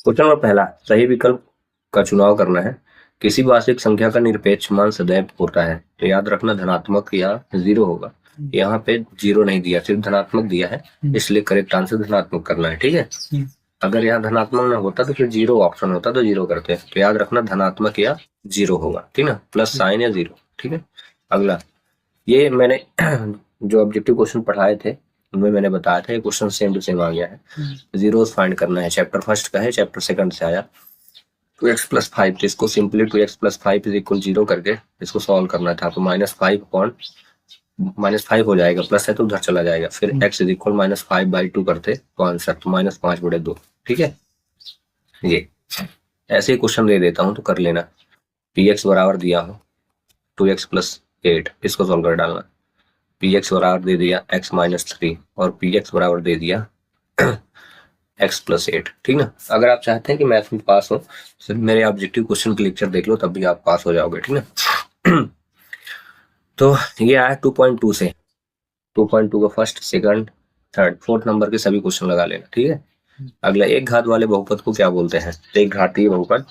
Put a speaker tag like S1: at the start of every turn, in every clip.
S1: Question number पहला, सही विकल्प का चुनाव करना है। किसी वास्तविक संख्या का निरपेक्ष मान सदैव होता है, तो याद रखना धनात्मक या जीरो होगा। यहाँ पे जीरो नहीं दिया, सिर्फ धनात्मक दिया है, इसलिए करेक्ट आंसर धनात्मक करना है। ठीक है, अगर यहाँ धनात्मक ना होता तो फिर जीरो ऑप्शन होता तो जीरो करते हैं। तो याद रखना धनात्मक या जीरो होगा, ठीक ना, प्लस साइन या जीरो। ठीक है, अगला, ये मैंने जो ऑब्जेक्टिव क्वेश्चन पढ़ाए थे उनमें मैंने बताया था, ये क्वेश्चन सेम टू सेम आ गया है। जीरोस फाइंड करना है, चैप्टर फर्स्ट का है, चैप्टर सेकंड से आया। 2x+5, तो इसको सिंपली 2x+5 इज इक्वल 0 करके इसको सॉल्व करना था। तो -5 हो जाएगा, प्लस है तो उधर चला जाएगा, फिर x इज इक्वल -5/2 करते तो आंसर तो -5/2। ठीक है, ये ऐसे ही क्वेश्चन दे देता हूं तो कर लेना। px बराबर दिया हो 2x+8, इसको सॉल्व कर डालना। px बराबर दे दिया x-3 और px बराबर दे दिया x+8। ठीक ना, अगर आप चाहते हैं कि मैथ में पास हो सिर्फ मेरे ऑब्जेक्टिव क्वेश्चन के लेक्चर देख लो, तब भी आप पास हो जाओगे। ठीक ना तो ये आया 2.2 से, 2.2 का first, second, third, fourth number के सभी क्वेश्चन लगा लेना। ठीक है, अगला, एक घात वाले बहुपद को क्या बोलते हैं? एक घातीय बहुपद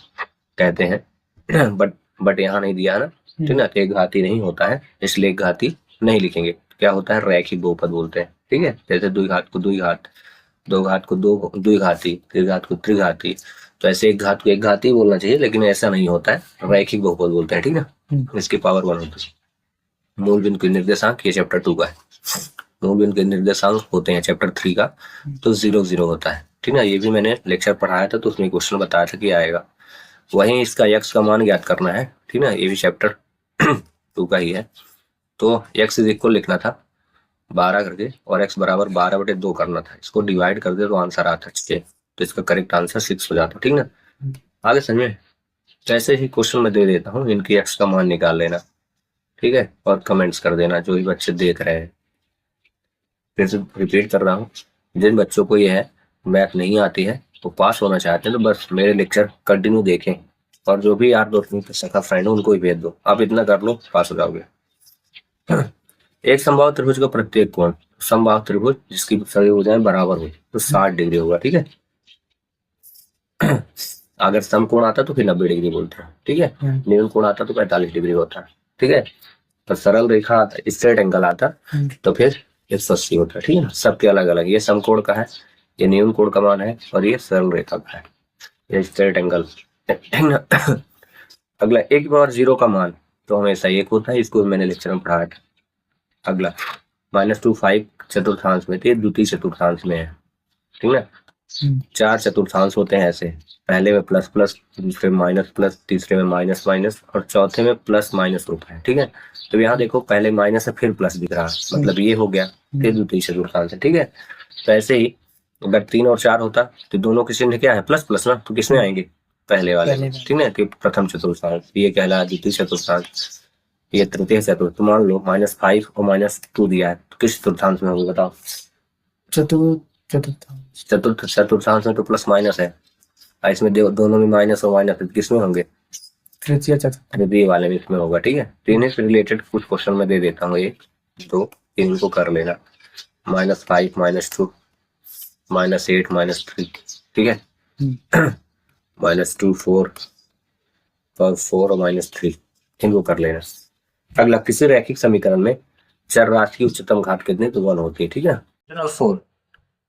S1: कहते हैं। बट यहाँ नहीं दिया है ना, ठीक ना, एक घाती नहीं होता है, इसलिए एक घाती नहीं लिखेंगे। क्या होता है? रैखिक बहुपद बोलते हैं। ठीक है, जैसे द्विघात को द्विघात, दो घात को दो द्विघाती, त्रिघात को त्रिघाती, तो ऐसे एक घात को एक घाती बोलना चाहिए, लेकिन ऐसा नहीं होता है, रैखिक बहुपद बोलते हैं। ठीक ना, इसकी पावर 1 होती है। मूल बिंदु के निर्देशांक, ये चैप्टर 2 का है। मूल बिंदु के निर्देशांक होते हैं चैप्टर 3 का, तो 0 0 होता है। ठीक ना, ये भी मैंने लेक्चर पढ़ाया था, तो उसमें क्वेश्चन बताया था कि आएगा। वहीं इसका x का मान ज्ञात करना है। ठीक ना, ये भी चैप्टर 2 का ही है। तो x इज इक्वल लिखना था 12 करके, और x बराबर 12/2 करना था। इसको डिवाइड कर दे तो आंसर आता 6, तो इसका करेक्ट आंसर 6 हो जाता। ठीक ना, आगे समझे? तो ऐसे ही क्वेश्चन में दे देता हूँ, इनकी x का मान निकाल लेना। ठीक है, और कमेंट्स कर देना जो भी बच्चे देख रहे हैं। फिर से रिपीट कर रहा हूँ, जिन बच्चों को यह मैथ नहीं आती है तो पास होना चाहते हैं तो बस मेरे लेक्चर कंटिन्यू देखें, और जो भी यार दोस्त सखा फ्रेंड हो उनको भी भेज दो। आप इतना कर लो, पास हो जाओगे। एक समबाहु त्रिभुज का प्रत्येक कोण, समबाहु त्रिभुज जिसकी सभी भुजाएं बराबर हो तो 60 डिग्री होगा। ठीक है, अगर समकोण आता तो फिर 90 डिग्री बोलते हैं। ठीक है, न्यून कोण आता तो 45 डिग्री होता है। ठीक है, तो सरल रेखा आता, स्ट्रेट एंगल आता तो फिर 180 होता है। ठीक है, सबके अलग अलग, ये समकोण का है, ये न्यून कोण का मान है, और ये सरल रेखा का है, ये स्ट्रेट एंगल। अगला, 1/0 का मान तो हमेशा 1 होता है, इसको मैंने लेक्चर में पढ़ाया था। अगला, -2 चतुर्थांश में, तो ये द्वितीय चतुर्थांश में है। ठीक है, 4 चतुर्थांश होते हैं ऐसे, पहले में प्लस प्लस, दूसरे में माइनस प्लस, तीसरे में माइनस माइनस, और चौथे में प्लस माइनस रूप है। ठीक है, तो यहाँ देखो पहले माइनस है फिर प्लस दिख रहा है, मतलब ये हो गया, फिर द्वितीय चतुर्थांश है। ठीक है, तो ऐसे ही अगर 3 और 4 होता तो दोनों के चिन्ह क्या है? प्लस प्लस ना, तो किसमें आएंगे? पहले वाले में। ठीक है, कि प्रथम चतुर्थांश, ये कहला द्वितीय चतुर्थांश, ये तृतीय चतुर्थ। मान लो -5 और -2 दिया है, तो किस चतुर्थांश में होगा बताओ? चतुर्थ चतुर्थांश में तो प्लस माइनस है, इसमें दोनों में माइनस और माइनस, किसमें होंगे? तृतीय वाले में इसमें होगा। ठीक है, तो इन्हें से रिलेटेड कुछ क्वेश्चन में दे देता हूँ, 1 2 इनको कर लेना। -5 -2 -8 -3। ठीक है, -2 4 और 4 और -3, इनको कर लेना। अगला, किसी रैखिक समीकरण में चर राशि की उच्चतम घात कितनी? तो 1 होती है। ठीक है,
S2: 4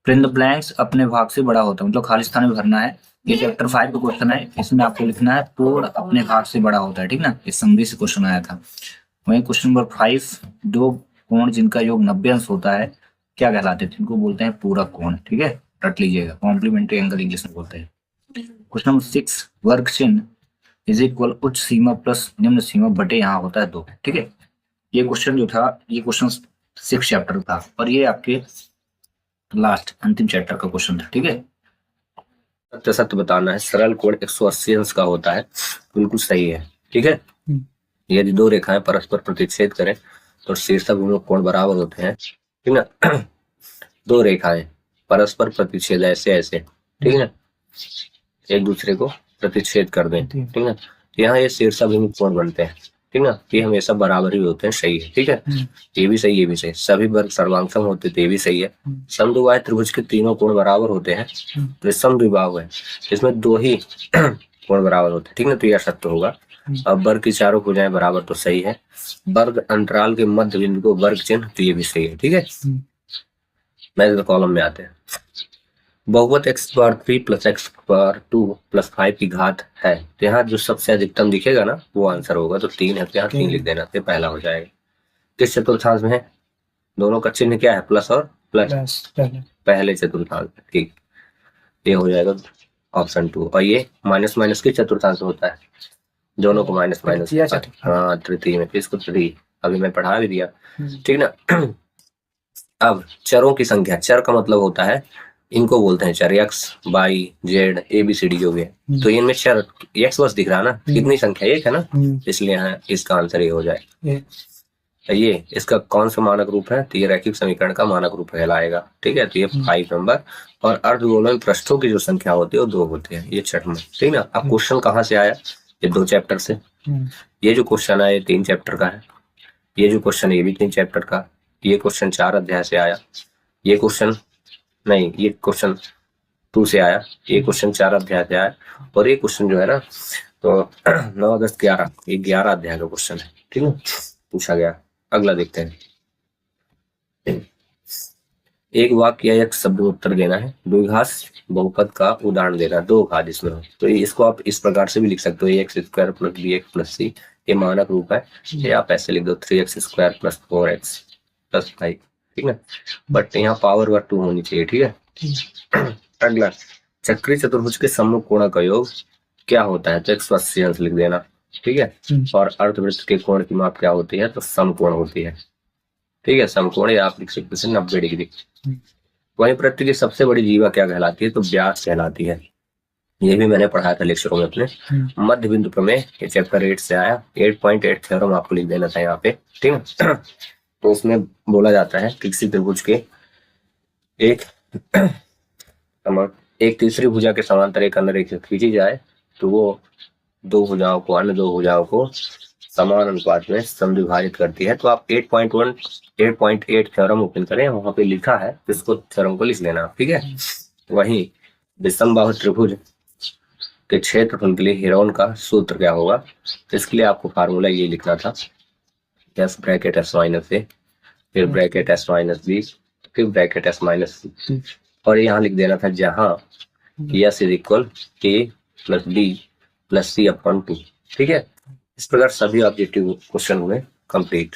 S2: फिल द ब्लैंक्स अपने भाग से बड़ा होता है, मतलब खाली स्थान में भरना है। ये चैप्टर 5 का क्वेश्चन है, इसमें आपको लिखना है पूर्ण अपने भाग से बड़ा होता है। ठीक ना, इस संधि से क्वेश्चन आया था। वहीं क्वेश्चन नंबर 5, 2 कोण जिनका योग 90 अंश होता है क्या कहलाते थे? इनको बोलते हैं पूरक कोण। ठीक है, रट लीजिएगा, कॉम्प्लीमेंट्री एंगल इंग्लिश में बोलते हैं। क्वेश्चन नंबर 6, वर्ग चिन्ह इज इक्वल उच्च सीमा प्लस निम्न सीमा बटे यहाँ होता है 2। ठीक है, ये क्वेश्चन जो था, ये क्वेश्चन 6 चैप्टर था, और ये आपके लास्ट अंतिम चैप्टर का क्वेश्चन था। ठीक है,
S1: सत्य सत्य बताना है। सरल कोण 180 अंश का होता है, बिल्कुल सही है। ठीक है, यदि 2 रेखाएं परस्पर प्रतिच्छेद करें तो शीर्षाभिमुख कोण बराबर होते हैं। ठीक ना, 2 रेखाएं परस्पर प्रतिच्छेद ऐसे ऐसे, ठीक है ना, एक दूसरे को प्रतिच्छेद कर दें। ठीक है, यहाँ ये शीर्षाभिमुख कोण बनते हैं। ठीक ना, ये हमेशा बराबर ही होते हैं, सही है, ठीक है। ये भी सही, ये भी सही, सभी वर्ग सर्वांग होते तो ये भी सही है। समद्विबाहुक त्रिभुज के तीनों कोण बराबर होते हैं, तो समद्विबाहु है, इसमें 2 ही कोण बराबर होते हैं, ठीक ना, तो यह सत्य होगा। अब वर्ग की चारों भुजाएं बराबर, तो सही है। वर्ग अंतराल के मध्य बिंदु को वर्ग चिन्ह, तो ये भी सही है, ठीक है। मैं कॉलम में आते हैं। बहुपद x² 3 + x² 2 + 5 की घात है, तो यहाँ जो सबसे अधिकतम दिखेगा ना वो आंसर होगा, तो 3 है, तो यहाँ 3 लिख देना, तो पहला हो जाएगा। किस चतुर्थांश में है? दोनों का चिन्ह क्या है? प्लस और प्लस, पहले चतुर्थांश, ठीक, ये हो जाएगा ऑप्शन 2। और ये माइनस माइनस किस चतुर्थांश में होता है? दोनों को माइनस माइनस, हाँ, तृतीय में, इसको 3 अभी मैं पढ़ा भी दिया, ठीक ना। अब चरों की संख्या, चर का मतलब होता है, इनको बोलते हैं चर, x, y, z, ABCD जो भी है, तो इनमें चर x बस दिख रहा है ना, कितनी संख्या? 1 है ना, इसलिए यहाँ इसका आंसर ये हो जाए। ये इसका कौन सा मानक रूप है? तो ये रैखिक समीकरण का मानक रूप कहलाएगा, ठीक है। तो ये 5 नंबर। और अर्धगोलों में पृष्ठों की जो संख्या होती है वो 2 होती है, ये 6 में, ठीक ना। अब क्वेश्चन कहाँ से आया? ये 2 चैप्टर से। ये जो क्वेश्चन है ये 3 चैप्टर का है, ये जो क्वेश्चन है ये भी 3 चैप्टर का, ये क्वेश्चन 4 अध्याय से आया, ये क्वेश्चन नहीं, ये क्वेश्चन 2 से आया, ये क्वेश्चन 4 अध्याय से आया, और ये क्वेश्चन जो है ना, तो 9, 10, 11, ये 11 अध्याय का क्वेश्चन है, ठीक है, पूछा गया। अगला देखते हैं। एक वाक्य या एक शब्द में उत्तर देना है, द्विघात बहुपद का उदाहरण देना, 2 घात इसमें हो, तो इसको आप इस प्रकार से भी लिख सकते हो, x² + bx + c, ये मानक रूप है, ये आप ऐसे लिख दो 3x² + 4x + 5, ठीक है, बट यहाँ पावर वर्ग 2 होनी चाहिए, ठीक है। अगला, चक्रीय चतुर्भुज के सम्मुख कोण का योग क्या होता है? तो 180 अंश लिख देना, ठीक है। और अर्धवृत्त के कोण की माप क्या होती है? तो समकोण होती है, ठीक है, समकोण, या आप लिख सकते हैं 90 डिग्री। वहीं वृत्त की सबसे बड़ी जीवा क्या कहलाती है? तो व्यास कहलाती है, ये भी मैंने पढ़ाया था लेक्चरों में अपने। मध्य बिंदु प्रमेय, ये चैप्टर 8 से आया, 8.8 थ्योरम आपको लिख देना था यहाँ पे, ठीक है। तो उसमें बोला जाता है कि किसी त्रिभुज के एक तीसरी भुजा के समांतर एक अन्य रेखा खींची जाए, तो वो अन्य दो भुजाओं को समान अनुपात में समद्विभाजित करती है। तो आप 8.8 थ्योरम ओपन करें, वहां पे लिखा है, इसको थ्योरम को लिख लेना, ठीक है। वहीं विषमबाहु त्रिभुज के क्षेत्रफल के लिए हेरोन का सूत्र क्या होगा? तो इसके लिए आपको फार्मूला ये लिखना था, S bracket S minus A, फिर ब्रैकेट S माइनस B, फिर ब्रैकेट S माइनस C, और यहाँ लिख देना था जहां S = A + B + C/2, ठीक है। इस प्रकार सभी ऑब्जेक्टिव क्वेश्चन हुए कंप्लीट।